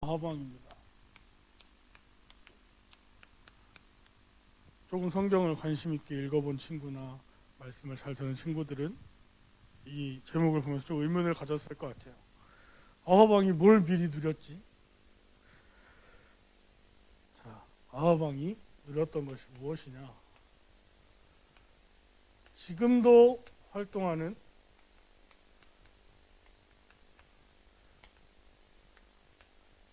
아하방입니다. 조금 성경을 관심 있게 읽어본 친구나 말씀을 잘 듣는 친구들은 이 제목을 보면서 좀 의문을 가졌을 것 같아요. 아하방이 뭘 미리 누렸지? 자, 아하방이 누렸던 것이 무엇이냐? 지금도 활동하는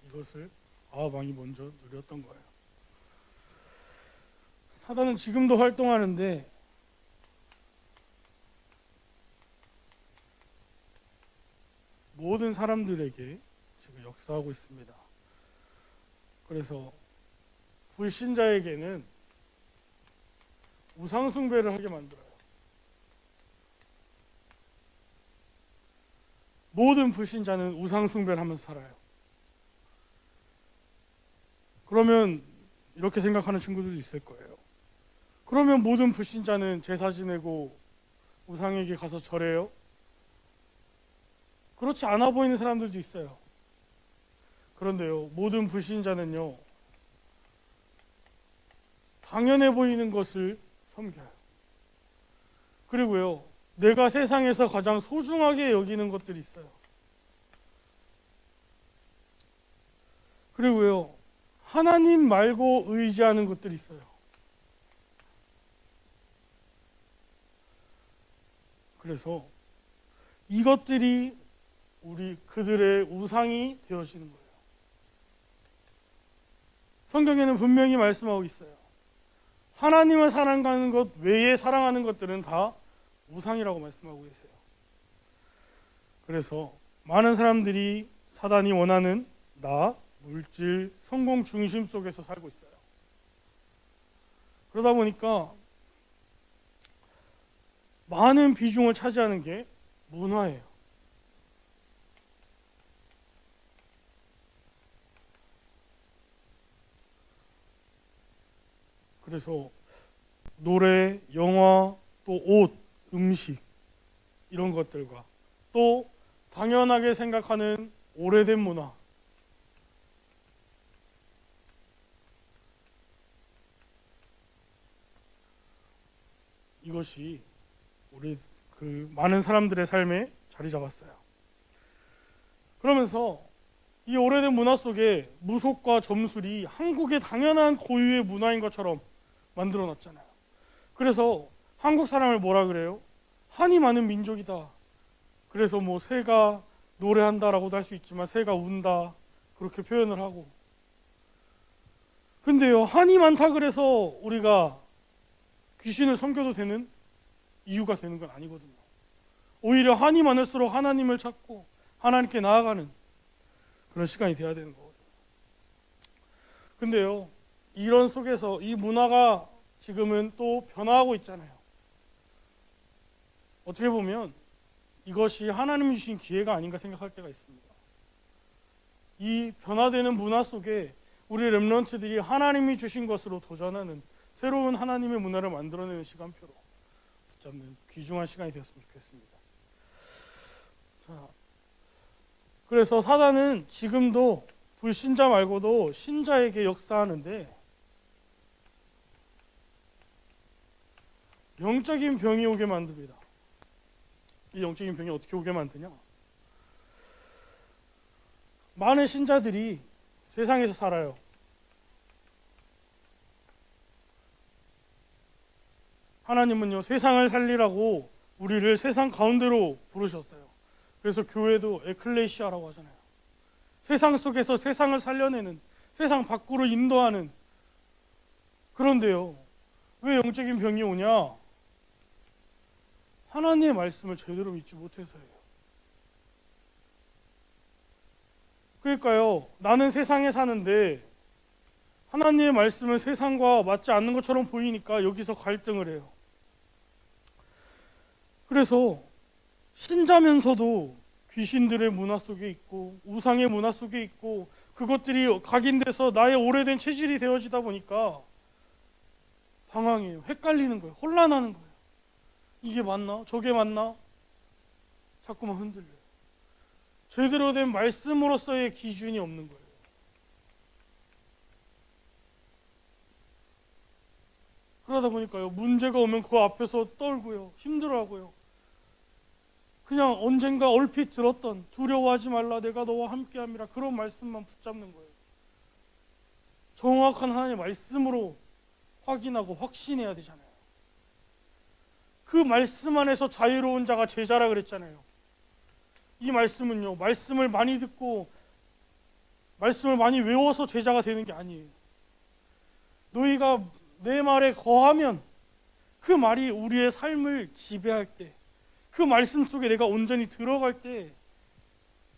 이것을 아하방이 먼저 누렸던 거예요. 사단은 지금도 활동하는데 모든 사람들에게 지금 역사하고 있습니다. 그래서 불신자에게는 우상숭배를 하게 만들어요. 모든 불신자는 우상숭배를 하면서 살아요. 그러면 이렇게 생각하는 친구들도 있을 거예요. 그러면 모든 불신자는 제사 지내고 우상에게 가서 절해요? 그렇지 않아 보이는 사람들도 있어요. 그런데요, 모든 불신자는요, 당연해 보이는 것을 섬겨요. 그리고요, 내가 세상에서 가장 소중하게 여기는 것들이 있어요. 그리고요, 하나님 말고 의지하는 것들이 있어요. 그래서 이것들이 그들의 우상이 되어지는 거예요. 성경에는 분명히 말씀하고 있어요. 하나님을 사랑하는 것 외에 사랑하는 것들은 다 우상이라고 말씀하고 계세요. 그래서 많은 사람들이 사단이 원하는 물질, 성공 중심 속에서 살고 있어요. 그러다 보니까 많은 비중을 차지하는 게 문화예요. 그래서 노래, 영화, 또 옷, 음식 이런 것들과 또 당연하게 생각하는 오래된 문화, 이것이 우리 많은 사람들의 삶에 자리 잡았어요. 그러면서 이 오래된 문화 속에 무속과 점술이 한국의 당연한 고유의 문화인 것처럼 만들어 놨잖아요. 그래서 한국 사람을 뭐라 그래요? 한이 많은 민족이다. 그래서 뭐 새가 노래한다라고도 할 수 있지만 새가 운다 그렇게 표현을 하고. 근데요, 한이 많다 그래서 우리가 귀신을 섬겨도 되는 이유가 되는 건 아니거든요. 오히려 한이 많을수록 하나님을 찾고 하나님께 나아가는 그런 시간이 돼야 되는 거거든요. 근데요, 이런 속에서 이 문화가 지금은 또 변화하고 있잖아요. 어떻게 보면 이것이 하나님이 주신 기회가 아닌가 생각할 때가 있습니다. 이 변화되는 문화 속에 우리 렘넌트들이 하나님이 주신 것으로 도전하는 새로운 하나님의 문화를 만들어내는 시간표로 붙잡는 귀중한 시간이 되었으면 좋겠습니다. 자, 그래서 사단은 지금도 불신자 말고도 신자에게 역사하는데 영적인 병이 오게 만듭니다. 이 영적인 병이 어떻게 오게 만드냐? 많은 신자들이 세상에서 살아요. 하나님은요, 세상을 살리라고 우리를 세상 가운데로 부르셨어요. 그래서 교회도 에클레시아라고 하잖아요. 세상 속에서 세상을 살려내는, 세상 밖으로 인도하는. 그런데요, 왜 영적인 병이 오냐? 하나님의 말씀을 제대로 믿지 못해서예요. 그러니까요, 나는 세상에 사는데 하나님의 말씀은 세상과 맞지 않는 것처럼 보이니까 여기서 갈등을 해요. 그래서 신자면서도 귀신들의 문화 속에 있고 우상의 문화 속에 있고 그것들이 각인돼서 나의 오래된 체질이 되어지다 보니까 방황해요. 헷갈리는 거예요. 혼란하는 거예요. 이게 맞나? 저게 맞나? 자꾸만 흔들려요. 제대로 된 말씀으로서의 기준이 없는 거예요. 그러다 보니까요, 문제가 오면 그 앞에서 떨고요, 힘들어하고요. 그냥 언젠가 얼핏 들었던 두려워하지 말라 내가 너와 함께함이라 그런 말씀만 붙잡는 거예요. 정확한 하나님의 말씀으로 확인하고 확신해야 되잖아요. 그 말씀 안에서 자유로운 자가 제자라 그랬잖아요. 이 말씀은요, 말씀을 많이 듣고 말씀을 많이 외워서 제자가 되는 게 아니에요. 너희가 내 말에 거하면 그 말이 우리의 삶을 지배할 때, 그 말씀 속에 내가 온전히 들어갈 때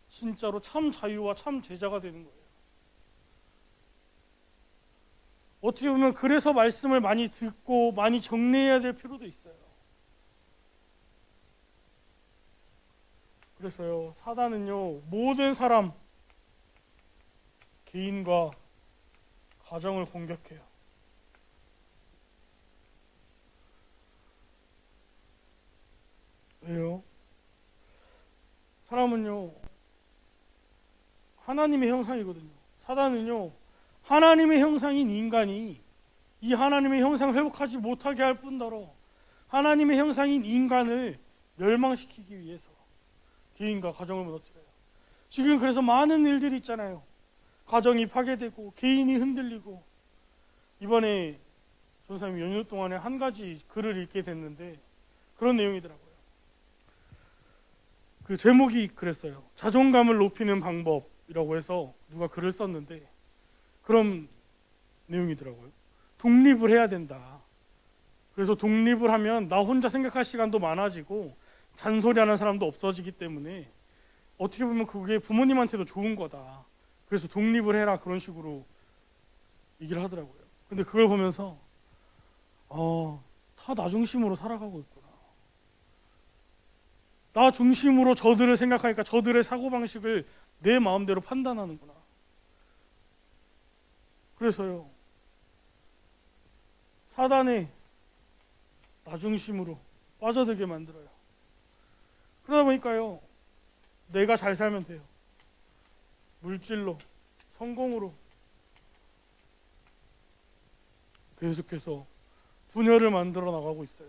진짜로 참 자유와 참 제자가 되는 거예요. 어떻게 보면 그래서 말씀을 많이 듣고 많이 정리해야 될 필요도 있어요. 그래서요, 사단은요, 모든 사람, 개인과 가정을 공격해요. 왜요? 사람은요, 하나님의 형상이거든요. 사단은요, 하나님의 형상인 인간이 이 하나님의 형상을 회복하지 못하게 할 뿐더러 하나님의 형상인 인간을 멸망시키기 위해서 개인과 가정을 무너뜨려요. 지금 그래서 많은 일들이 있잖아요. 가정이 파괴되고 개인이 흔들리고, 이번에 전사님 연휴 동안에 한 가지 글을 읽게 됐는데 그런 내용이더라고요. 그 제목이 그랬어요. 자존감을 높이는 방법이라고 해서 누가 글을 썼는데 그런 내용이더라고요. 독립을 해야 된다. 그래서 독립을 하면 나 혼자 생각할 시간도 많아지고 잔소리하는 사람도 없어지기 때문에 어떻게 보면 그게 부모님한테도 좋은 거다. 그래서 독립을 해라, 그런 식으로 얘기를 하더라고요. 근데 그걸 보면서 다 나 중심으로 살아가고 있구나. 나 중심으로 저들을 생각하니까 저들의 사고방식을 내 마음대로 판단하는구나. 그래서요, 사단의 나 중심으로 빠져들게 만들어요. 그러다 보니까요, 내가 잘 살면 돼요. 물질로, 성공으로 계속해서 분열을 만들어 나가고 있어요.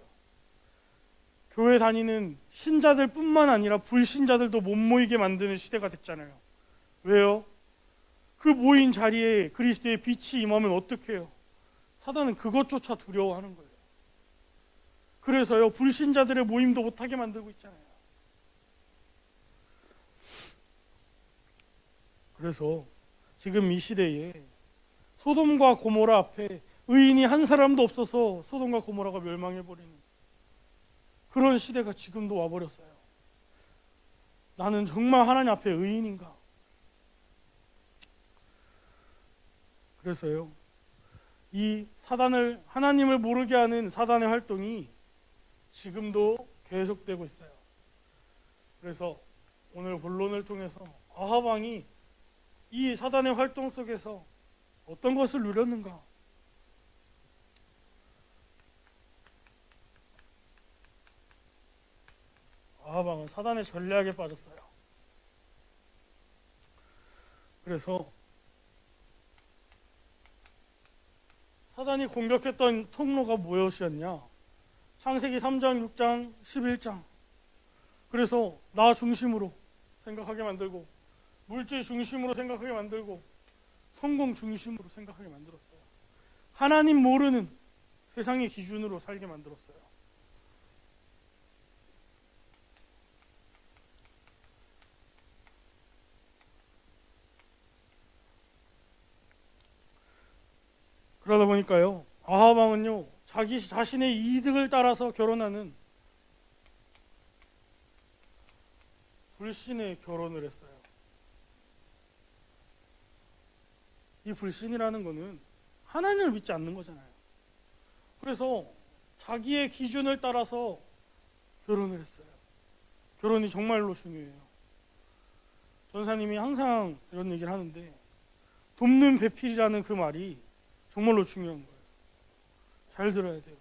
교회 다니는 신자들 뿐만 아니라 불신자들도 못 모이게 만드는 시대가 됐잖아요. 왜요? 그 모인 자리에 그리스도의 빛이 임하면 어떡해요? 사단은 그것조차 두려워하는 거예요. 그래서요, 불신자들의 모임도 못하게 만들고 있잖아요. 그래서 지금 이 시대에 소돔과 고모라 앞에 의인이 한 사람도 없어서 소돔과 고모라가 멸망해버리는 그런 시대가 지금도 와버렸어요. 나는 정말 하나님 앞에 의인인가? 그래서요, 이 사단을, 하나님을 모르게 하는 사단의 활동이 지금도 계속되고 있어요. 그래서 오늘 본론을 통해서 아합 왕이 이 사단의 활동 속에서 어떤 것을 누렸는가? 아합 왕은 사단의 전략에 빠졌어요. 그래서 사단이 공격했던 통로가 무엇이었냐? 창세기 3장, 6장, 11장. 그래서 나 중심으로 생각하게 만들고, 물질 중심으로 생각하게 만들고, 성공 중심으로 생각하게 만들었어요. 하나님 모르는 세상의 기준으로 살게 만들었어요. 그러다 보니까요, 아합 왕은요, 자기 자신의 이득을 따라서 결혼하는 불신의 결혼을 했어요. 이 불신이라는 거는 하나님을 믿지 않는 거잖아요. 그래서 자기의 기준을 따라서 결혼을 했어요. 결혼이 정말로 중요해요. 전사님이 항상 이런 얘기를 하는데, 돕는 배필이라는 그 말이 정말로 중요한 거예요. 잘 들어야 돼요.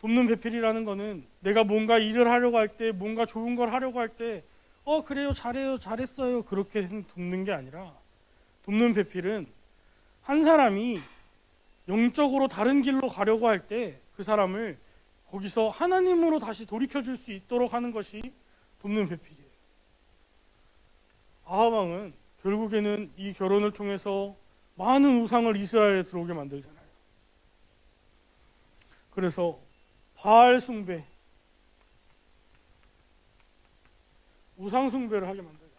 돕는 배필이라는 거는 내가 뭔가 일을 하려고 할 때, 뭔가 좋은 걸 하려고 할 때, 그래요, 잘해요, 잘했어요, 그렇게 돕는 게 아니라, 돕는 배필은 한 사람이 영적으로 다른 길로 가려고 할 때 그 사람을 거기서 하나님으로 다시 돌이켜줄 수 있도록 하는 것이 돕는 배필이에요. 아합 왕은 결국에는 이 결혼을 통해서 많은 우상을 이스라엘에 들어오게 만들잖아요. 그래서 바알 숭배, 우상 숭배를 하게 만들잖아요.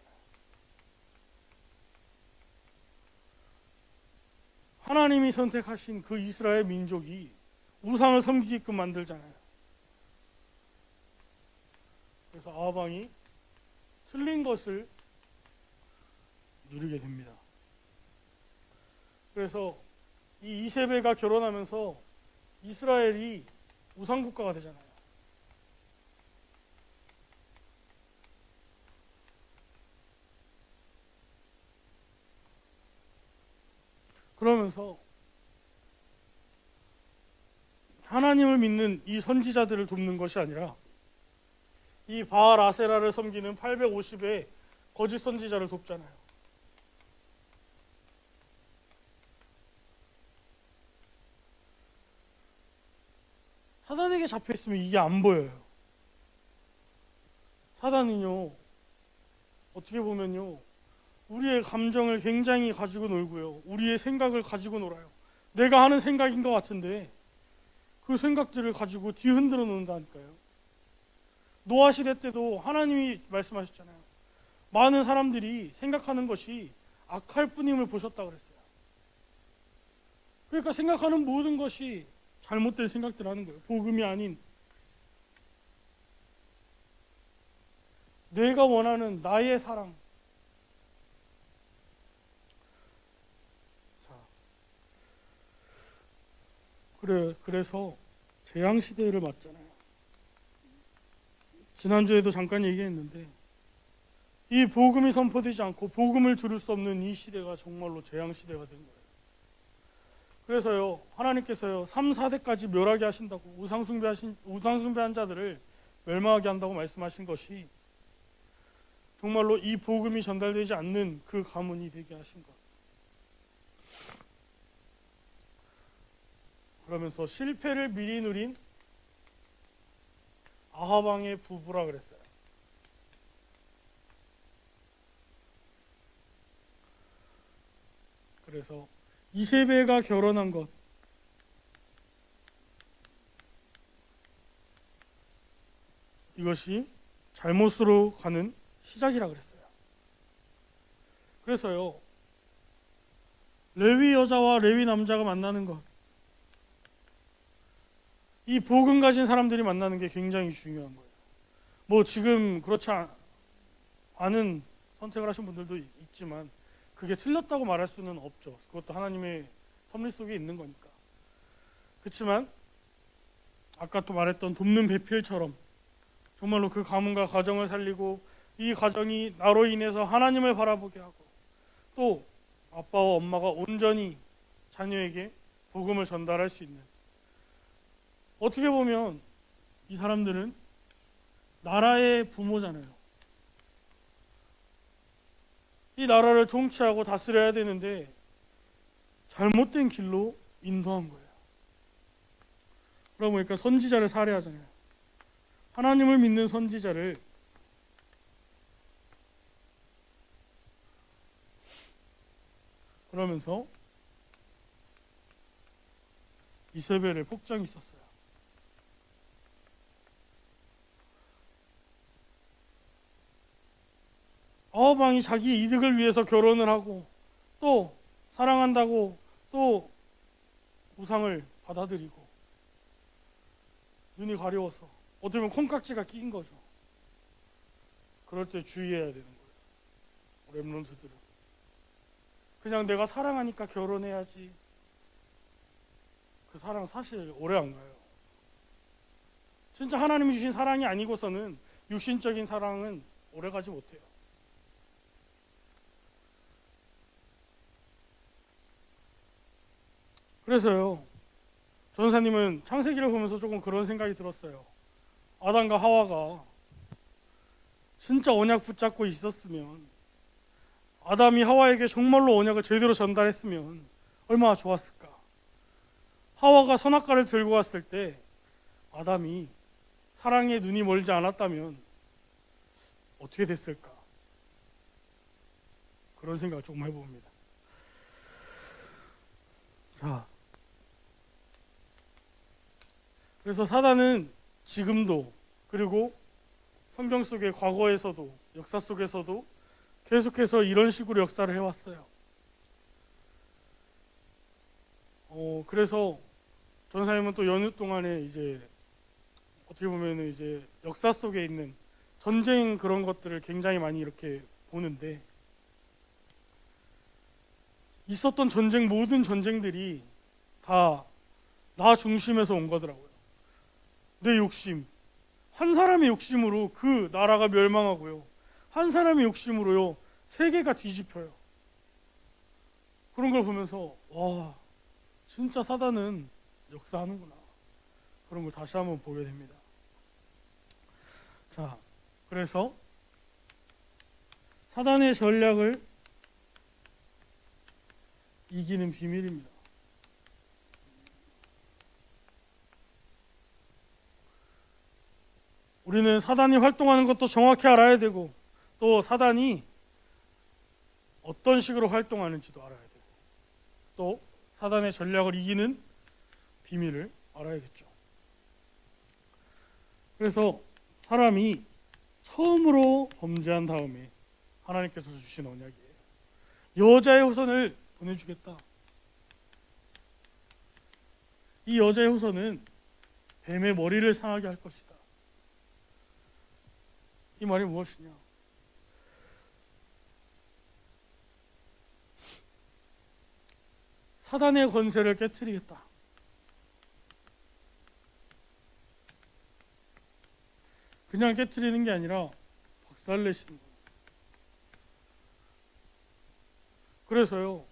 하나님이 선택하신 그 이스라엘 민족이 우상을 섬기게끔 만들잖아요. 그래서 아합 왕이 틀린 것을 누리게 됩니다. 그래서 이 이세벨과 결혼하면서 이스라엘이 우상 국가가 되잖아요. 그러면서 하나님을 믿는 이 선지자들을 돕는 것이 아니라 이 바알 아세라를 섬기는 850의 거짓 선지자를 돕잖아요. 사단에게 잡혀있으면 이게 안 보여요. 사단은요, 어떻게 보면요, 우리의 감정을 굉장히 가지고 놀고요, 우리의 생각을 가지고 놀아요. 내가 하는 생각인 것 같은데 그 생각들을 가지고 뒤흔들어 놓는다니까요. 노아 시대 때도 하나님이 말씀하셨잖아요. 많은 사람들이 생각하는 것이 악할 뿐임을 보셨다 그랬어요. 그러니까 생각하는 모든 것이 잘못된 생각들을 하는 거예요. 복음이 아닌 내가 원하는 나의 사랑. 자, 그래서 재앙 시대를 맞잖아요. 지난주에도 잠깐 얘기했는데 이 복음이 선포되지 않고 복음을 들을 수 없는 이 시대가 정말로 재앙 시대가 된 거예요. 그래서요, 하나님께서요 3, 4대까지 멸하게 하신다고, 우상숭배한 자들을 멸망하게 한다고 말씀하신 것이 정말로 이 복음이 전달되지 않는 그 가문이 되게 하신 것. 그러면서 실패를 미리 누린 아합 왕의 부부라 그랬어요. 그래서 이세벨과 결혼한 것, 이것이 잘못으로 가는 시작이라 그랬어요. 그래서요, 레위 여자와 레위 남자가 만나는 것, 이 복음 가진 사람들이 만나는 게 굉장히 중요한 거예요. 뭐 지금 그렇지 않은 선택을 하신 분들도 있지만 그게 틀렸다고 말할 수는 없죠. 그것도 하나님의 섭리 속에 있는 거니까. 그렇지만 아까 또 말했던 돕는 배필처럼 정말로 그 가문과 가정을 살리고 이 가정이 나로 인해서 하나님을 바라보게 하고 또 아빠와 엄마가 온전히 자녀에게 복음을 전달할 수 있는, 어떻게 보면 이 사람들은 나라의 부모잖아요. 이 나라를 통치하고 다스려야 되는데 잘못된 길로 인도한 거예요. 그러고 보니까 선지자를 살해하잖아요. 하나님을 믿는 선지자를 그러면서 이세벨의 폭정이 있었어요. 아합 왕이 자기 이득을 위해서 결혼을 하고 또 사랑한다고 또 우상을 받아들이고 눈이 가려워서 어떻게 보면 콩깍지가 낀 거죠. 그럴 때 주의해야 되는 거예요. 렘넌트들은 그냥 내가 사랑하니까 결혼해야지, 그 사랑 사실 오래 안 가요. 진짜 하나님이 주신 사랑이 아니고서는 육신적인 사랑은 오래 가지 못해요. 그래서요, 전사님은 창세기를 보면서 조금 그런 생각이 들었어요. 아담과 하와가 진짜 언약 붙잡고 있었으면, 아담이 하와에게 정말로 언약을 제대로 전달했으면 얼마나 좋았을까. 하와가 선악과를 들고 왔을 때 아담이 사랑에 눈이 멀지 않았다면 어떻게 됐을까? 그런 생각을 조금 해봅니다. 자, 그래서 사단은 지금도, 그리고 성경 속의 과거에서도, 역사 속에서도 계속해서 이런 식으로 역사를 해왔어요. 그래서 전사님은 또 연휴 동안에 이제 어떻게 보면 이제 역사 속에 있는 전쟁 그런 것들을 굉장히 많이 이렇게 보는데, 있었던 전쟁, 모든 전쟁들이 다 나 중심에서 온 거더라고요. 내 욕심, 한 사람의 욕심으로 그 나라가 멸망하고요, 한 사람의 욕심으로요 세계가 뒤집혀요. 그런 걸 보면서 와, 진짜 사단은 역사하는구나, 그런 걸 다시 한번 보게 됩니다. 자, 그래서 사단의 전략을 이기는 비밀입니다. 우리는 사단이 활동하는 것도 정확히 알아야 되고, 또 사단이 어떤 식으로 활동하는지도 알아야 되고, 또 사단의 전략을 이기는 비밀을 알아야겠죠. 그래서 사람이 처음으로 범죄한 다음에 하나님께서 주신 언약이에요. 여자의 후손을 보내주겠다. 이 여자의 후손은 뱀의 머리를 상하게 할 것이다. 이 말이 무엇이냐? 사단의 권세를 깨트리겠다. 그냥 깨트리는 게 아니라 박살내시는 거예요. 그래서요,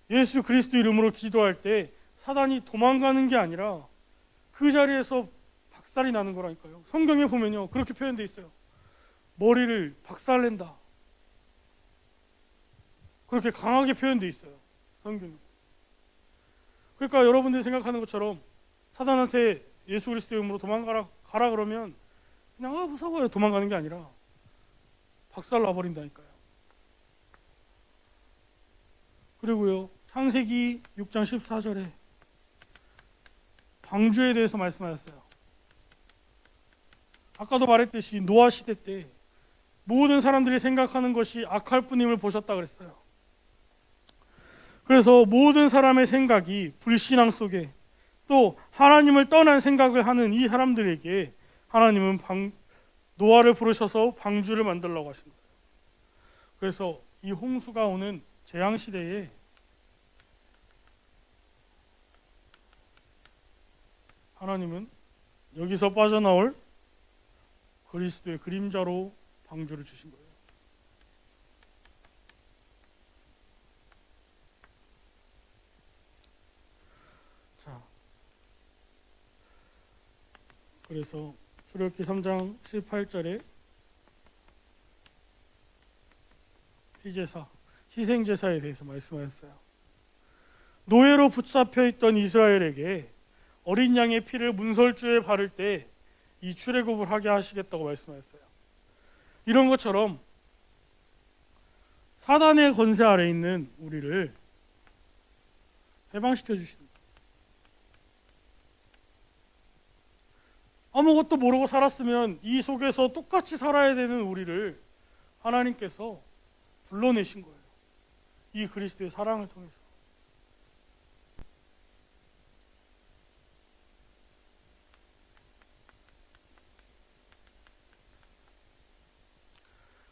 예수 그리스도 이름으로 기도할 때 사단이 도망가는 게 아니라 그 자리에서 박살이 나는 거라니까요. 성경에 보면요, 그렇게 표현되어 있어요. 머리를 박살낸다, 그렇게 강하게 표현되어 있어요, 성경에. 그러니까 여러분들이 생각하는 것처럼 사단한테 예수 그리스도 이름으로 도망가라 그러면 그냥 무서워요, 도망가는 게 아니라 박살 나버린다니까요. 그리고요, 창세기 6장 14절에 방주에 대해서 말씀하셨어요. 아까도 말했듯이 노아 시대 때 모든 사람들이 생각하는 것이 악할 뿐임을 보셨다 그랬어요. 그래서 모든 사람의 생각이 불신앙 속에, 또 하나님을 떠난 생각을 하는 이 사람들에게 하나님은 노아를 부르셔서 방주를 만들라고 하신 거예요. 그래서 이 홍수가 오는 재앙 시대에 하나님은 여기서 빠져나올 그리스도의 그림자로 방주를 주신 거예요. 자, 그래서 출애굽기 3장 18절에 희생제사에 대해서 말씀하셨어요. 노예로 붙잡혀 있던 이스라엘에게 어린 양의 피를 문설주에 바를 때 이 출애굽을 하게 하시겠다고 말씀하셨어요. 이런 것처럼 사단의 권세 아래 있는 우리를 해방시켜 주십니다. 아무것도 모르고 살았으면 이 속에서 똑같이 살아야 되는 우리를 하나님께서 불러내신 거예요. 이 그리스도의 사랑을 통해서.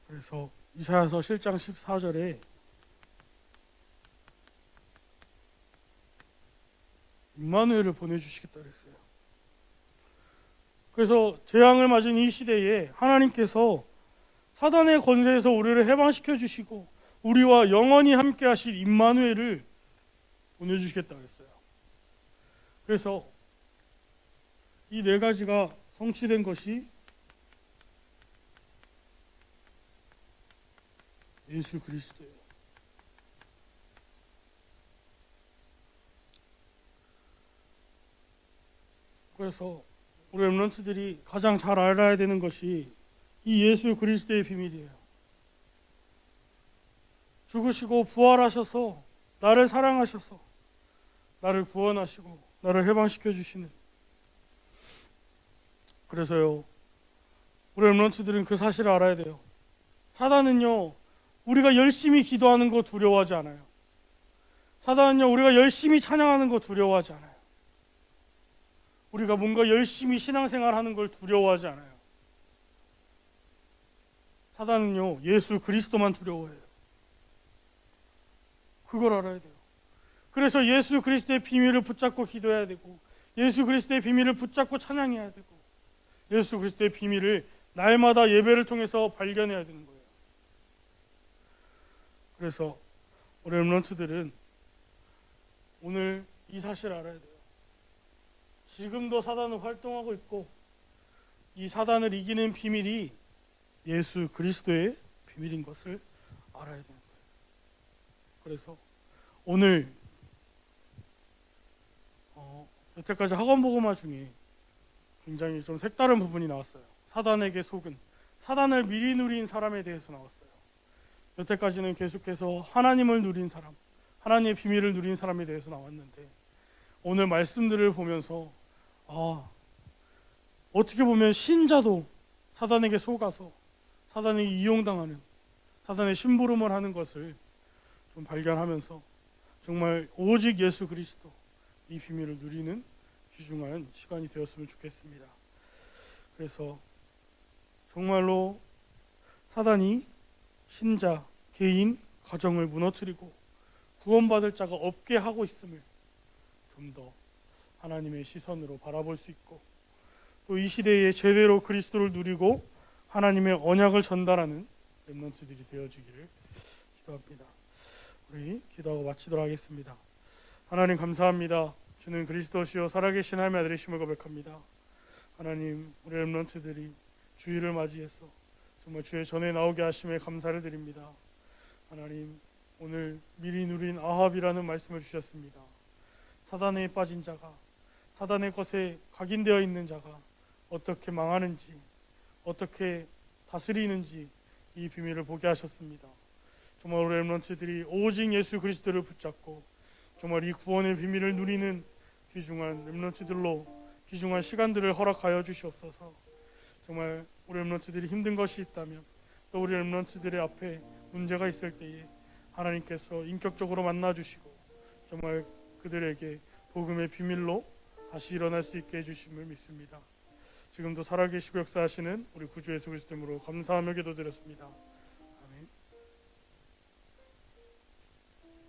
그래서 이사야서 7장 14절에 임마누엘을 보내주시겠다 그랬어요. 그래서 재앙을 맞은 이 시대에 하나님께서 사단의 권세에서 우리를 해방시켜 주시고 우리와 영원히 함께 하실 임마누엘을 보내주시겠다 그랬어요. 그래서 이 네 가지가 성취된 것이 예수 그리스도예요. 그래서 우리 렘넌트들이 가장 잘 알아야 되는 것이 이 예수 그리스도의 비밀이에요. 죽으시고 부활하셔서 나를 사랑하셔서 나를 구원하시고 나를 해방시켜 주시는, 그래서요 우리 렘넌트들은 그 사실을 알아야 돼요. 사단은요 우리가 열심히 기도하는 거 두려워하지 않아요. 사단은요 우리가 열심히 찬양하는 거 두려워하지 않아요. 우리가 뭔가 열심히 신앙생활하는 걸 두려워하지 않아요. 사단은요 예수 그리스도만 두려워해요. 그걸 알아야 돼요. 그래서 예수 그리스도의 비밀을 붙잡고 기도해야 되고, 예수 그리스도의 비밀을 붙잡고 찬양해야 되고, 예수 그리스도의 비밀을 날마다 예배를 통해서 발견해야 되는 거예요. 그래서 우리 렘넌트들은 오늘 이 사실을 알아야 돼요. 지금도 사단은 활동하고 있고 이 사단을 이기는 비밀이 예수 그리스도의 비밀인 것을 알아야 되는 거예요. 그래서 오늘 여태까지 학원 복음화 중에 굉장히 좀 색다른 부분이 나왔어요. 사단에게 속은, 사단을 미리 누린 사람에 대해서 나왔어요. 여태까지는 계속해서 하나님을 누린 사람, 하나님의 비밀을 누린 사람에 대해서 나왔는데, 오늘 말씀들을 보면서 어떻게 보면 신자도 사단에게 속아서 사단에게 이용당하는, 사단의 심부름을 하는 것을 좀 발견하면서 정말 오직 예수 그리스도 이 비밀을 누리는 귀중한 시간이 되었으면 좋겠습니다. 그래서 정말로 사단이 신자, 개인, 가정을 무너뜨리고 구원받을 자가 없게 하고 있음을 좀 더 하나님의 시선으로 바라볼 수 있고, 또 이 시대에 제대로 그리스도를 누리고 하나님의 언약을 전달하는 렘넌트들이 되어지기를 기도합니다. 우리 기도하고 마치도록 하겠습니다. 하나님 감사합니다. 주는 그리스도시요 살아계신 하나님의 아들이심을 고백합니다. 하나님, 우리 렘넌트들이 주일을 맞이해서 정말 주의 전에 나오게 하심에 감사를 드립니다. 하나님, 오늘 미리 누린 아합이라는 말씀을 주셨습니다. 사단에 빠진 자가, 사단의 것에 각인되어 있는 자가 어떻게 망하는지, 어떻게 다스리는지 이 비밀을 보게 하셨습니다. 정말 우리 렘넌트들이 오직 예수 그리스도를 붙잡고 정말 이 구원의 비밀을 누리는 귀중한 렘넌트들로 귀중한 시간들을 허락하여 주시옵소서. 정말 우리 렘넌트들이 힘든 것이 있다면, 또 우리 렘넌트들의 앞에 문제가 있을 때에 하나님께서 인격적으로 만나주시고 정말 그들에게 복음의 비밀로 다시 일어날 수 있게 해주심을 믿습니다. 지금도 살아계시고 역사하시는 우리 구주 예수 그리스도 이름으로 감사하며 기도드렸습니다.